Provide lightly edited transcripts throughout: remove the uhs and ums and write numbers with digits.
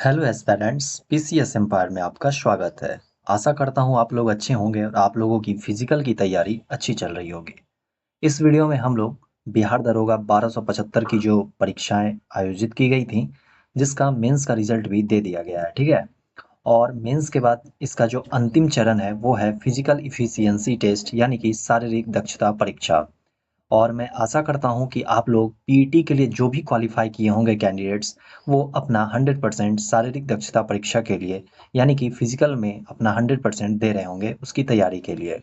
Hello aspirants, PCS empire में आपका स्वागत है। आशा करता हूँ आप लोग अच्छे होंगे और आप लोगों की फिजिकल की तैयारी अच्छी चल रही होगी। इस वीडियो में हम लोग बिहार दरोगा 1275 की जो परीक्षाएं आयोजित की गई थी, जिसका मेंस का रिजल्ट भी दे दिया गया है, ठीक है। और मेंस के बाद इसका जो अंतिम चरण है वो है फिजिकल इफिशियंसी टेस्ट, यानी कि शारीरिक दक्षता परीक्षा। और मैं आशा करता हूँ कि आप लोग पीईटी के लिए जो भी क्वालिफाई किए होंगे कैंडिडेट्स, वो अपना 100% शारीरिक दक्षता परीक्षा के लिए, यानी कि फिजिकल में अपना 100% दे रहे होंगे उसकी तैयारी के लिए,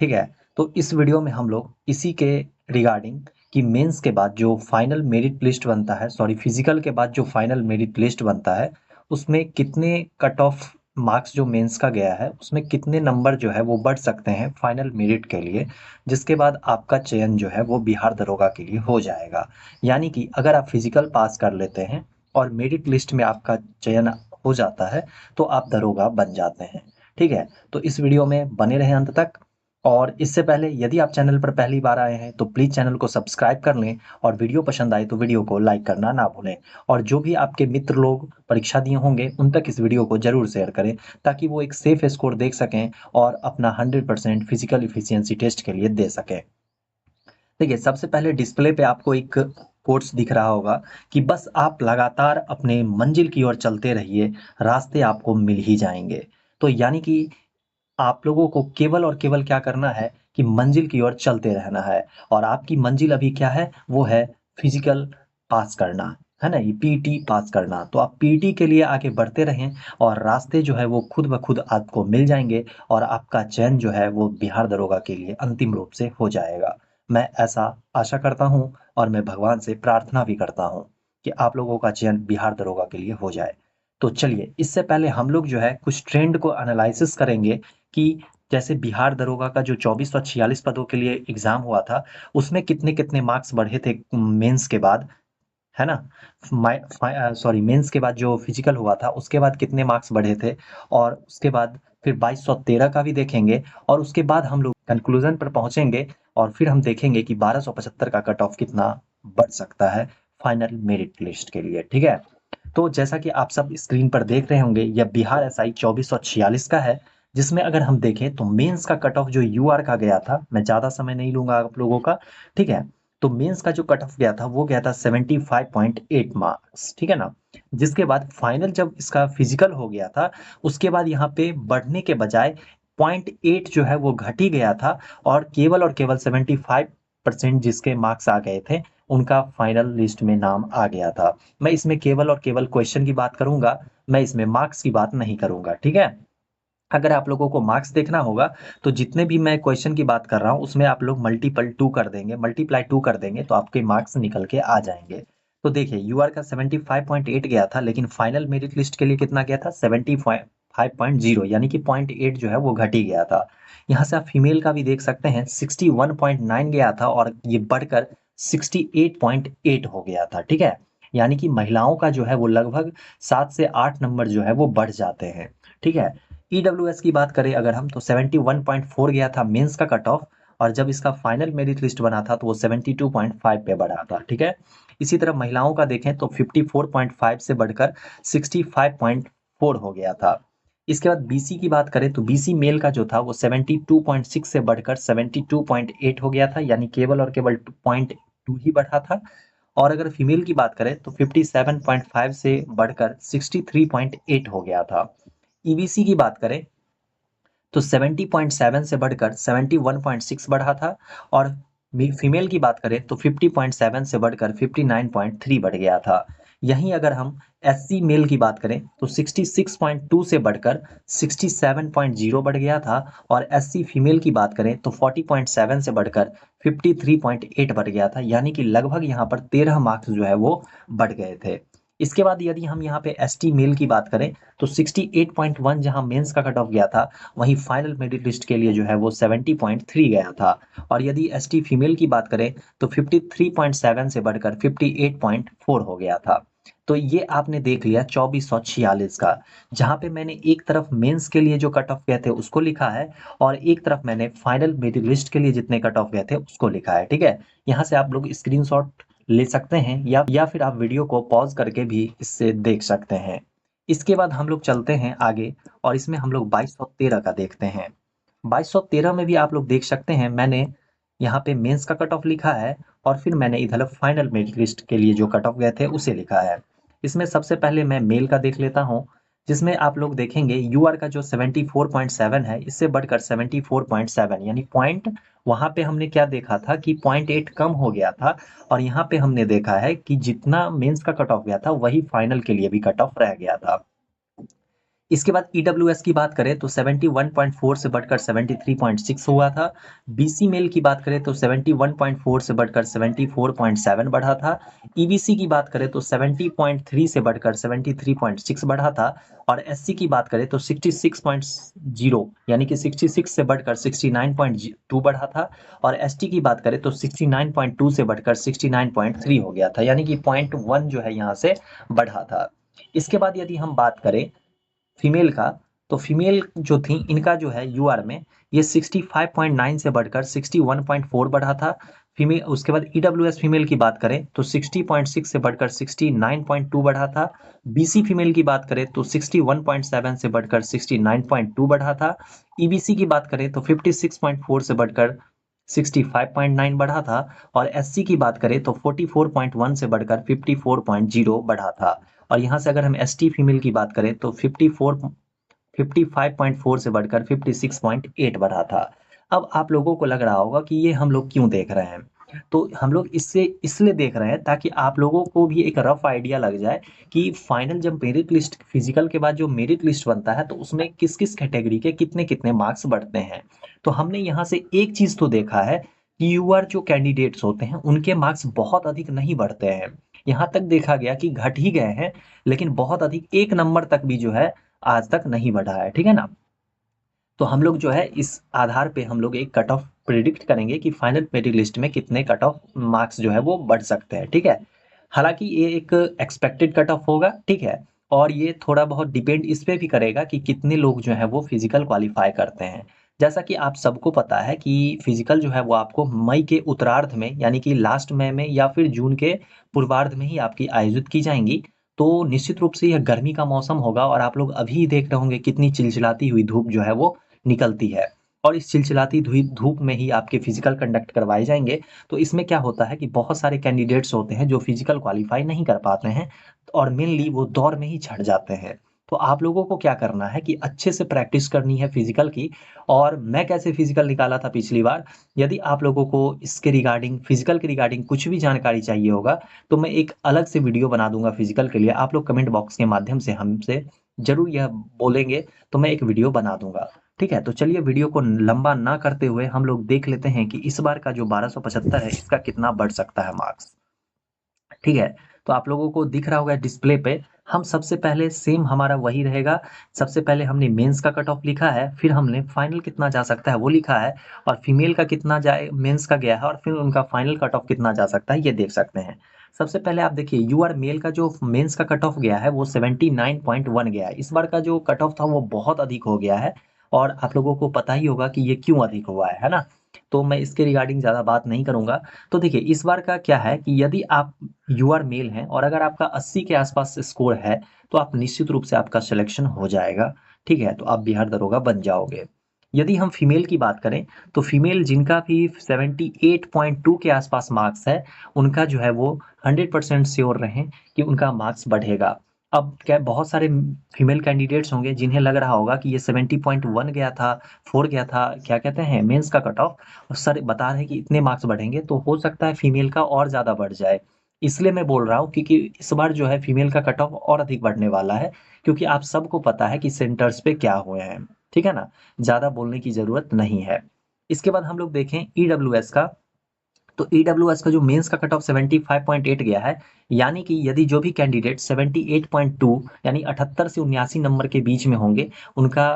ठीक है। तो इस वीडियो में हम लोग इसी के रिगार्डिंग कि मेंस के बाद जो फाइनल मेरिट लिस्ट बनता है, सॉरी फिजिकल के बाद जो फाइनल मेरिट लिस्ट बनता है, उसमें कितने कट ऑफ मार्क्स जो मेंस का गया है उसमें कितने नंबर जो है वो बढ़ सकते हैं फाइनल मेरिट के लिए, जिसके बाद आपका चयन जो है वो बिहार दरोगा के लिए हो जाएगा। यानी कि अगर आप फिजिकल पास कर लेते हैं और मेरिट लिस्ट में आपका चयन हो जाता है तो आप दरोगा बन जाते हैं, ठीक है। तो इस वीडियो में बने रहें अंत तक। और इससे पहले यदि आप चैनल पर पहली बार आए हैं तो प्लीज़ चैनल को सब्सक्राइब कर लें, और वीडियो पसंद आए तो वीडियो को लाइक करना ना भूलें। और जो भी आपके मित्र लोग परीक्षा दिए होंगे उन तक इस वीडियो को ज़रूर शेयर करें, ताकि वो एक सेफ स्कोर देख सकें और अपना 100% फिजिकल इफिशियंसी टेस्ट के लिए दे सकें। देखिए, सबसे पहले डिस्प्ले पे आपको एक कोट्स दिख रहा होगा कि बस आप लगातार अपने मंजिल की ओर चलते रहिए, रास्ते आपको मिल ही जाएंगे। तो यानी कि आप लोगों को केवल और केवल क्या करना है कि मंजिल की ओर चलते रहना है। और आपकी मंजिल अभी क्या है, वो है फिजिकल पास करना, है ना, ये पीटी पास करना। तो आप पीटी के लिए आगे बढ़ते रहें और रास्ते जो है वो खुद ब खुद आपको मिल जाएंगे, और आपका चयन जो है वो बिहार दरोगा के लिए अंतिम रूप से हो जाएगा। मैं ऐसा आशा करता हूँ और मैं भगवान से प्रार्थना भी करता हूँ कि आप लोगों का चयन बिहार दरोगा के लिए हो जाए। तो चलिए, इससे पहले हम लोग जो है कुछ ट्रेंड को एनालिसिस करेंगे कि जैसे बिहार दरोगा का जो 2446 पदों के लिए एग्जाम हुआ था, उसमें कितने-कितने मार्क्स बढ़े थे मेंस के बाद, है ना? सॉरी, मेंस के बाद जो फिजिकल हुआ था उसके बाद कितने मार्क्स बढ़े थे, और उसके बाद फिर 2213 का भी देखेंगे, और उसके बाद हम लोग कंक्लूजन पर पहुंचेंगे और फिर हम देखेंगे कि 1275 का कट ऑफ कितना बढ़ सकता है फाइनल मेरिट लिस्ट के लिए, ठीक है। तो जैसा कि आप सब स्क्रीन पर देख रहे होंगे, यह बिहार एसआई 2446 का है, जिसमें अगर हम देखें तो मेंस का कट ऑफ जो यूआर का गया था, मैं ज़्यादा समय नहीं लूंगा आप लोगों का, ठीक है। तो मेंस का जो कट ऑफ गया था वो गया था 75.8 मार्क्स, ठीक है ना। जिसके बाद फाइनल जब इसका फिजिकल हो गया था, उसके बाद यहाँ पे बढ़ने के बजाय 0.8 जो है वो घट ही गया था, और केवल 75% जिसके मार्क्स आ गए थे उनका फाइनल लिस्ट में नाम आ गया था। मैं इसमें केवल और केवल क्वेश्चन की बात करूंगा, मैं इसमें मार्क्स की बात नहीं करूंगा, ठीक है। अगर आप लोगों को मार्क्स देखना होगा तो जितने भी मैं क्वेश्चन की बात कर रहा हूं उसमें आप लोग मल्टीपल टू कर देंगे, मल्टीप्लाई टू कर देंगे तो आपके मार्क्स निकल के आ जाएंगे। तो देखिए, यूआर का 75.8 गया था, लेकिन फाइनल मेरिट लिस्ट के लिए कितना गया था, 75.0, यानी कि 0.8 जो है वो घट ही गया था। यहाँ से आप फीमेल का भी देख सकते हैं, 61.9 गया था और ये बढ़कर 68.8 हो गया था, ठीक है। यानी कि महिलाओं का जो है वो लगभग 7 से 8 नंबर जो है वो बढ़ जाते हैं, ठीक है। ईडब्ल्यूएस की बात करें अगर हम, तो 71.4 गया था मेंस का कट ऑफ, और जब इसका फाइनल मेरिट लिस्ट बना था तो वो 72.5 पे बढ़ा था, ठीक है। इसी तरह महिलाओं का देखें तो 54.5 से बढ़कर 65.4 हो गया था। इसके बाद बीसी की बात करें तो बीसी मेल का जो था वो 72.6 से बढ़कर 72.8 हो गया था, यानी केवल और केवल 2.2 ही बढ़ा था। और अगर फीमेल की बात करें तो 57.5 से बढ़कर 63.8 हो गया था। ईबीसी की बात करें तो 70.7 से बढ़कर 71.6 बढ़ा था, और फीमेल की बात करें तो 50.7 से बढ़कर 59.3 बढ़ गया था। यहीं अगर हम एससी मेल की बात करें तो 66.2 से बढ़कर 67.0 बढ़ गया था, और एससी फीमेल की बात करें तो 40.7 से बढ़कर 53.8 बढ़ गया था, यानी कि लगभग यहाँ पर 13 मार्क्स जो है वो बढ़ गए थे। इसके बाद यदि हम यहाँ पे एसटी मेल की बात करें तो 68.1 जहां मेंस का कट ऑफ गया था, वहीं फाइनल मेरिट लिस्ट के लिए जो है वो 70.3 गया था। और यदि एसटी फीमेल की बात करें तो 53.7 से बढ़कर 58.4 हो गया था। तो ये आपने देख लिया 2446 का, जहां पे मैंने एक तरफ मेंस के लिए जो कट ऑफ गए थे उसको लिखा है, और एक तरफ मैंने फाइनल मेरिट लिस्ट के लिए जितने कट ऑफ गए थे उसको लिखा है, ठीक है। यहाँ से आप लोग स्क्रीनशॉट ले सकते हैं, या फिर आप वीडियो को पॉज करके भी इससे देख सकते हैं। इसके बाद हम लोग चलते हैं आगे और इसमें हम लोग 2213 का देखते हैं। 2213 में भी आप लोग देख सकते हैं, मैंने यहाँ पे मेंस का कट ऑफ लिखा है और फिर मैंने इधर फाइनल मेरिट लिस्ट के लिए जो कट ऑफ गए थे उसे लिखा है। इसमें सबसे पहले मैं मेल का देख लेता हूँ, जिसमें आप लोग देखेंगे यूआर का जो 74.7 है, इससे बढ़कर 74.7 यानी पॉइंट, वहाँ पे हमने क्या देखा था कि 0.8 कम हो गया था और यहाँ पे हमने देखा है कि जितना मेंस का कट ऑफ गया था वही फाइनल के लिए भी कट ऑफ रह गया था। इसके बाद ईडब्ल्यूएस की बात करें तो 71.4 से बढ़कर 73.6 हुआ था। बीसी मेल की बात करें तो 71.4 से बढ़कर 74.7 बढ़ा था। ईबीसी की बात करें तो 70.3 से बढ़कर 73.6 बढ़ा था और एससी की बात करें तो 66.0 यानी कि 66 से बढ़कर 69.2 बढ़ा था और एसटी की बात करें तो 69.2 से बढ़कर 69.3 हो गया था, यानी कि 0.1 जो है यहाँ से बढ़ा था। इसके बाद यदि हम बात करें फीमेल का, तो फीमेल जो थी इनका जो है यूआर में ये 65.9 से बढ़कर 61.4 बढ़ा था। फीमेल, उसके बाद ईडब्ल्यूएस फीमेल की बात करें तो 60.6 से बढ़कर 69.2 बढ़ा था। बीसी फीमेल की बात करें तो 61.7 से बढ़कर 69.2 बढ़ा था। ईबीसी की बात करें तो 56.4 से बढ़कर 65.9 बढ़ा था और एससी की बात करें तो 44.1 से बढ़कर 54.0 बढ़ा था। और यहाँ से अगर हम एसटी फीमेल की बात करें तो 55.4 से बढ़कर 56.8 बढ़ा था। अब आप लोगों को लग रहा होगा कि ये हम लोग क्यों देख रहे हैं, तो हम लोग इससे इसलिए देख रहे हैं ताकि आप लोगों को भी एक रफ आइडिया लग जाए कि फाइनल जब मेरिट लिस्ट, फिजिकल के बाद जो मेरिट लिस्ट बनता है तो उसमें किस किस कैटेगरी के कितने कितने मार्क्स बढ़ते हैं। तो हमने यहाँ से एक चीज तो देखा है कि यूआर जो कैंडिडेट्स होते हैं उनके मार्क्स बहुत अधिक नहीं बढ़ते हैं। यहाँ तक देखा गया कि घट ही गए हैं, लेकिन बहुत अधिक एक नंबर तक भी जो है आज तक नहीं बढ़ा है, ठीक है ना। तो हम लोग जो है इस आधार पे हम लोग एक कट ऑफ प्रिडिक्ट करेंगे कि फाइनल मेरिट लिस्ट में कितने कट ऑफ मार्क्स जो है वो बढ़ सकते हैं, ठीक है। हालांकि ये एक एक्सपेक्टेड कट ऑफ होगा, ठीक है, और ये थोड़ा बहुत डिपेंड इस पे भी करेगा कि कितने लोग जो है वो फिजिकल क्वालिफाई करते हैं। जैसा कि आप सबको पता है कि फिजिकल जो है वो आपको मई के उत्तरार्ध में यानी कि लास्ट मई में या फिर जून के पूर्वार्ध में ही आपकी आयोजित की जाएंगी। तो निश्चित रूप से यह गर्मी का मौसम होगा और आप लोग अभी देख रहे होंगे कितनी चिलचिलाती हुई धूप जो है वो निकलती है और इस चिलचिलाती धूप में ही आपके फिजिकल कंडक्ट करवाए जाएंगे। तो इसमें क्या होता है कि बहुत सारे कैंडिडेट्स होते हैं जो फिजिकल क्वालिफाई नहीं कर पाते हैं और मेनली वो दौड़ में ही छट जाते हैं। तो आप लोगों को क्या करना है कि अच्छे से प्रैक्टिस करनी है फिजिकल की। और मैं कैसे फिजिकल निकाला था पिछली बार, यदि आप लोगों को इसके रिगार्डिंग, फिजिकल के रिगार्डिंग कुछ भी जानकारी चाहिए होगा तो मैं एक अलग से वीडियो बना दूंगा फिजिकल के लिए। आप लोग कमेंट बॉक्स के माध्यम से हमसे जरूर यह बोलेंगे तो मैं एक वीडियो बना दूंगा। ठीक है, तो चलिए वीडियो को लंबा ना करते हुए हम लोग देख लेते हैं कि इस बार का जो 1275 है इसका कितना बढ़ सकता है मार्क्स। ठीक है, तो आप लोगों को दिख रहा होगा डिस्प्ले पे। हम सबसे पहले सेम हमारा वही रहेगा। सबसे पहले हमने मेंस का कट ऑफ लिखा है, फिर हमने फाइनल कितना जा सकता है वो लिखा है और फीमेल का कितना जाए, मेंस का गया है और फिर उनका फाइनल कट ऑफ कितना जा सकता है ये देख सकते हैं। सबसे पहले आप देखिए यूआर मेल का जो मेंस का कट ऑफ गया है वो 79.1 गया है। इस बार का जो कट ऑफ था वो बहुत अधिक हो गया है और आप लोगों को पता ही होगा कि ये क्यों अधिक हुआ है ना। तो मैं इसके रिगार्डिंग ज्यादा बात नहीं करूंगा। तो देखिए इस बार का क्या है कि यदि आप यूआर मेल हैं और अगर आपका 80 के आसपास स्कोर है तो आप निश्चित रूप से आपका सिलेक्शन हो जाएगा। ठीक है, तो आप बिहार दरोगा बन जाओगे। यदि हम फीमेल की बात करें तो फीमेल जिनका भी 78.2 के आसपास मार्क्स है उनका जो है वो 100% श्योर रहें कि उनका मार्क्स बढ़ेगा। अब क्या बहुत सारे फीमेल कैंडिडेट्स होंगे जिन्हें लग रहा होगा कि ये 70.1 गया था, 4 गया था, क्या कहते हैं मेंस का कट ऑफ, और सर बता रहे हैं कि इतने मार्क्स बढ़ेंगे, तो हो सकता है फीमेल का और ज्यादा बढ़ जाए। इसलिए मैं बोल रहा हूँ क्योंकि इस बार जो है फीमेल का कट ऑफ और अधिक बढ़ने वाला है, क्योंकि आप सबको पता है कि सेंटर्स पे क्या हुए हैं। ठीक है ना, ज्यादा बोलने की जरूरत नहीं है। इसके बाद हम लोग देखें ईडब्ल्यूएस का, तो ईडब्ल्यूएस का जो मेंस का कट ऑफ 75.8 गया है, यानी कि यदि जो भी कैंडिडेट 78.2 यानी 78 से 79 नंबर के बीच में होंगे उनका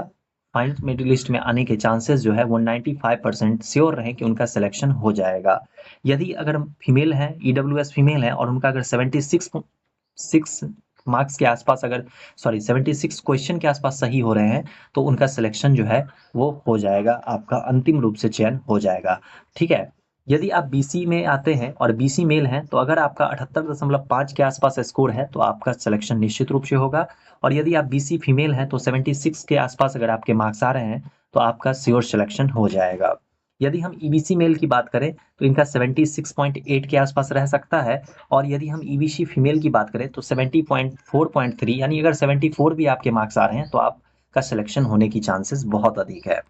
फाइनल मेरिट लिस्ट में आने के चांसेस जो है वो 95% श्योर रहे कि उनका सिलेक्शन हो जाएगा। यदि अगर फीमेल है, ईडब्ल्यूएस फीमेल है और उनका अगर 76 मार्क्स के आसपास, अगर सॉरी 76 क्वेश्चन के आसपास सही हो रहे हैं तो उनका सिलेक्शन जो है वो हो जाएगा, आपका अंतिम रूप से चयन हो जाएगा। ठीक है, यदि आप बीसी में आते हैं और बीसी मेल हैं तो अगर आपका 78.5 के आसपास स्कोर है तो आपका सिलेक्शन निश्चित रूप से होगा। और यदि आप बीसी फीमेल हैं तो 76 के आसपास अगर आपके मार्क्स आ रहे हैं तो आपका श्योर सिलेक्शन हो जाएगा। यदि हम ईबीसी मेल की बात करें तो इनका 76.8 के आसपास रह सकता है। और यदि हम ईबीसी फीमेल की बात करें तो 70.4.3, यानी अगर 74 भी आपके मार्क्स आ रहे हैं तो आपका सिलेक्शन होने की चांसेस बहुत अधिक है।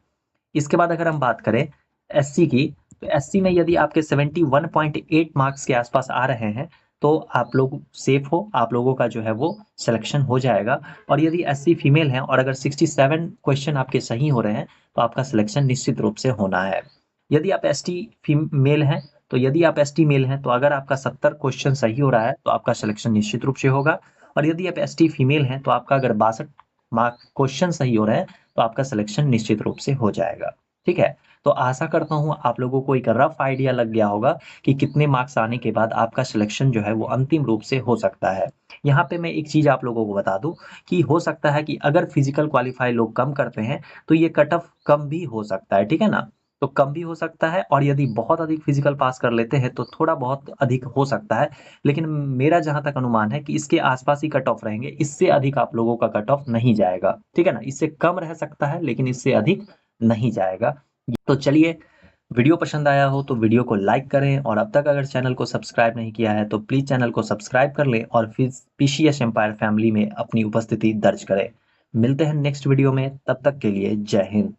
इसके बाद अगर हम बात करें एससी की, तो एससी में यदि आपके 71.8 मार्क्स के आसपास आ रहे हैं तो आप लोग सेफ हो, आप लोगों का जो है वो सिलेक्शन हो जाएगा। और यदि एससी फीमेल हैं और अगर 67 क्वेश्चन आपके सही हो रहे हैं तो आपका सिलेक्शन निश्चित रूप से होना है। यदि आप एसटी मेल हैं तो यदि आप एसटी मेल हैं तो अगर आपका 70 क्वेश्चन सही हो रहा है तो आपका सिलेक्शन निश्चित रूप से होगा। और यदि आप एसटी फीमेल हैं तो आपका अगर 62 मार्क क्वेश्चन सही हो रहे हैं तो आपका सिलेक्शन निश्चित रूप से हो जाएगा। ठीक है, तो आशा करता हूँ आप लोगों को एक रफ आइडिया लग गया होगा कि कितने मार्क्स आने के बाद आपका सिलेक्शन जो है वो अंतिम रूप से हो सकता है। यहाँ पे मैं एक चीज आप लोगों को बता दूं कि हो सकता है कि अगर फिजिकल क्वालिफाई लोग कम करते हैं तो ये कट ऑफ कम भी हो सकता है, ठीक है ना। तो कम भी हो सकता है और यदि बहुत अधिक फिजिकल पास कर लेते हैं तो थोड़ा बहुत अधिक हो सकता है। लेकिन मेरा जहां तक अनुमान है कि इसके आसपास ही कट ऑफ रहेंगे, इससे अधिक आप लोगों का कट ऑफ नहीं जाएगा, ठीक है ना। इससे कम रह सकता है लेकिन इससे अधिक नहीं जाएगा। तो चलिए, वीडियो पसंद आया हो तो वीडियो को लाइक करें और अब तक अगर चैनल को सब्सक्राइब नहीं किया है तो प्लीज चैनल को सब्सक्राइब कर लें और फिर पीसीएस एम्पायर फैमिली में अपनी उपस्थिति दर्ज करें। मिलते हैं नेक्स्ट वीडियो में, तब तक के लिए जय हिंद।